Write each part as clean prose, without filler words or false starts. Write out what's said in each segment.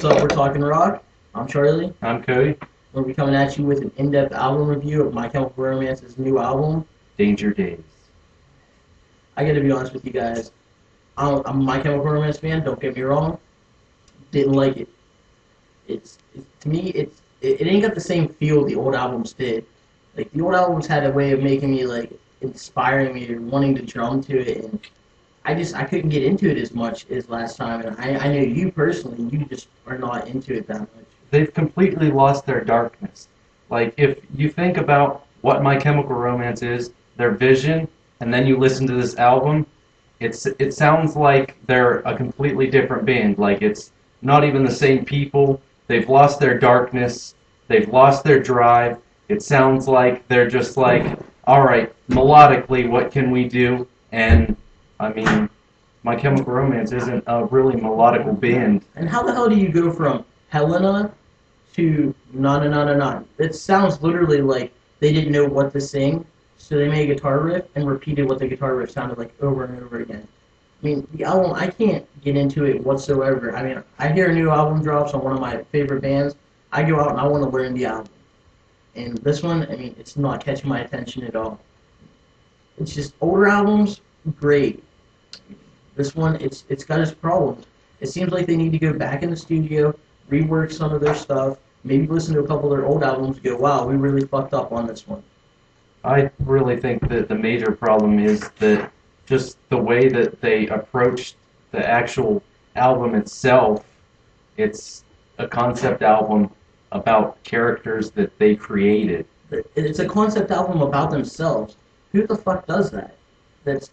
up? We're talking rock. I'm Charlie. I'm Kody. We'll be coming at you with an in-depth album review of My Chemical Romance's new album, Danger Days. I gotta be honest with you guys. I'm a My Chemical Romance fan. Don't get me wrong. Didn't like it. To me, it ain't got the same feel the old albums did. Like the old albums had a way of making me like inspiring me or wanting to drum to it, and I couldn't get into it as much as last time. And I know you personally, you just are not into it that much. They've completely lost their darkness. Like, if you think about what My Chemical Romance is, their vision, and then you listen to this album, it sounds like they're a completely different band. Like, it's not even the same people. They've lost their darkness. They've lost their drive. It sounds like they're just like, all right, melodically, what can we do? And, I mean, My Chemical Romance isn't a really melodical band. And how the hell do you go from Helena to Na Na Na Na Na? It sounds literally like they didn't know what to sing, so they made a guitar riff and repeated what the guitar riff sounded like over and over again. I mean, the album, I can't get into it whatsoever. I mean, I hear a new album drops on one of my favorite bands, I go out and I want to learn the album. And this one, I mean, it's not catching my attention at all. It's just older albums, great. This one, it's got its problems. It seems like they need to go back in the studio, rework some of their stuff, maybe listen to a couple of their old albums and go, wow, we really fucked up on this one. I really think that the major problem is that just the way that they approached the actual album itself. It's a concept album about characters that they created. It's a concept album about themselves. Who the fuck does that?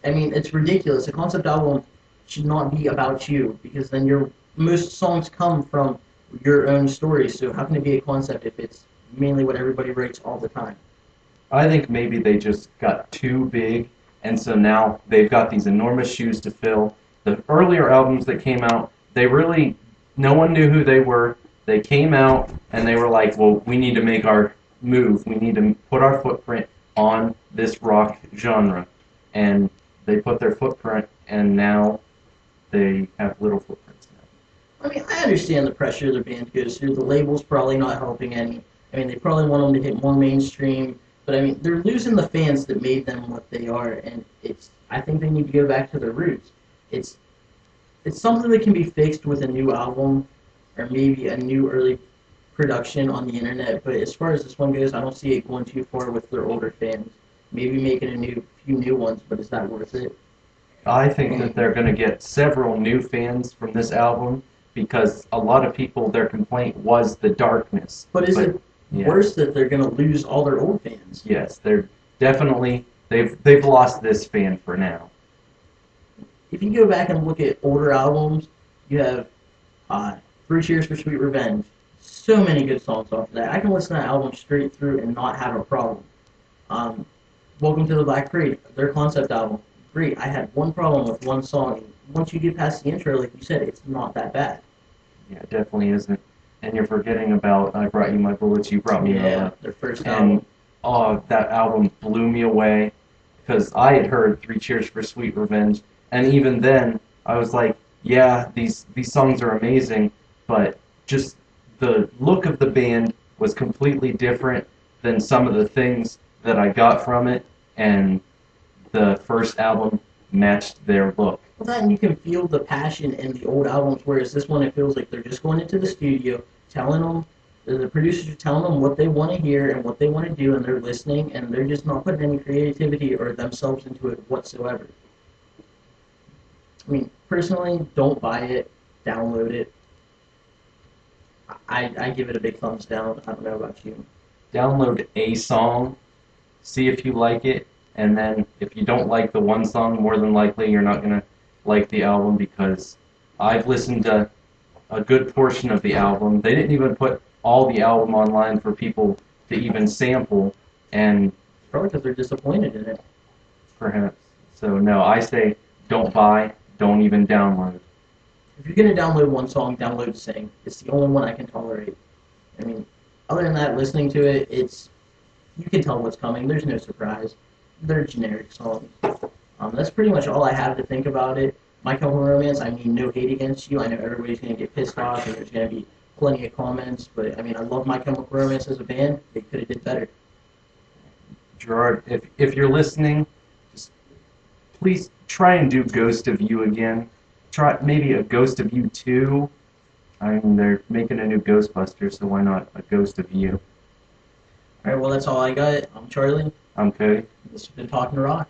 I mean, it's ridiculous. A concept album should not be about you, because then most songs come from your own story. So how can it be a concept if it's mainly what everybody writes all the time? I think maybe they just got too big, and so now they've got these enormous shoes to fill. The earlier albums that came out, no one knew who they were. They came out, and they were like, well, we need to make our move. We need to put our footprint on this rock genre. And they put their footprint, and now they have little footprints now. I mean, I understand the pressure the band goes through. The label's probably not helping any. I mean, they probably want them to hit more mainstream. But I mean, they're losing the fans that made them what they are, and I think they need to go back to their roots. It's something that can be fixed with a new album, or maybe a new early production on the internet. But as far as this one goes, I don't see it going too far with their older fans. Maybe making a few new ones, but is that worth it? I think that they're going to get several new fans from this album, because a lot of people, their complaint was the darkness. But is it worse that they're going to lose all their old fans? Yes, they're definitely, they've lost this fan for now. If you go back and look at older albums, you have Three Cheers for Sweet Revenge. So many good songs off of that. I can listen to that album straight through and not have a problem. Welcome to the Black Parade, their concept album. Great. I had one problem with one song. Once you get past the intro, like you said, it's not that bad. Yeah, it definitely isn't. And you're forgetting about I Brought You My Bullets, You Brought Me their first album. And that album blew me away, because I had heard Three Cheers for Sweet Revenge, and even then I was like, yeah, these songs are amazing, but just the look of the band was completely different than some of the things that I got from it, and the first album matched their look. Well, that, and you can feel the passion in the old albums, whereas this one, it feels like they're just going into the studio, the producers are telling them what they want to hear and what they want to do, and they're listening, and they're just not putting any creativity or themselves into it whatsoever. I mean, personally, don't buy it, download it. I give it a big thumbs down. I don't know about you. Download a song, see if you like it, and then if you don't like the one song, more than likely you're not going to like the album, because I've listened to a good portion of the album. They didn't even put all the album online for people to even sample, and probably because they're disappointed in it. Perhaps. So no, I say don't buy, don't even download. If you're going to download one song, download Sing. It's the only one I can tolerate. I mean, other than that, listening to it, you can tell what's coming. There's no surprise. They're generic songs. That's pretty much all I have to think about it. My Chemical Romance, I mean, no hate against you. I know everybody's going to get pissed off, and there's going to be plenty of comments, but I mean, I love My Chemical Romance as a band. They could have did better. Gerard, if you're listening, just please try and do Ghost of You again. Try maybe a Ghost of You 2. I mean, they're making a new Ghostbuster, so why not a Ghost of You? All right, well, that's all I got. I'm Charlie. I'm Kody. This has been Talking Rock.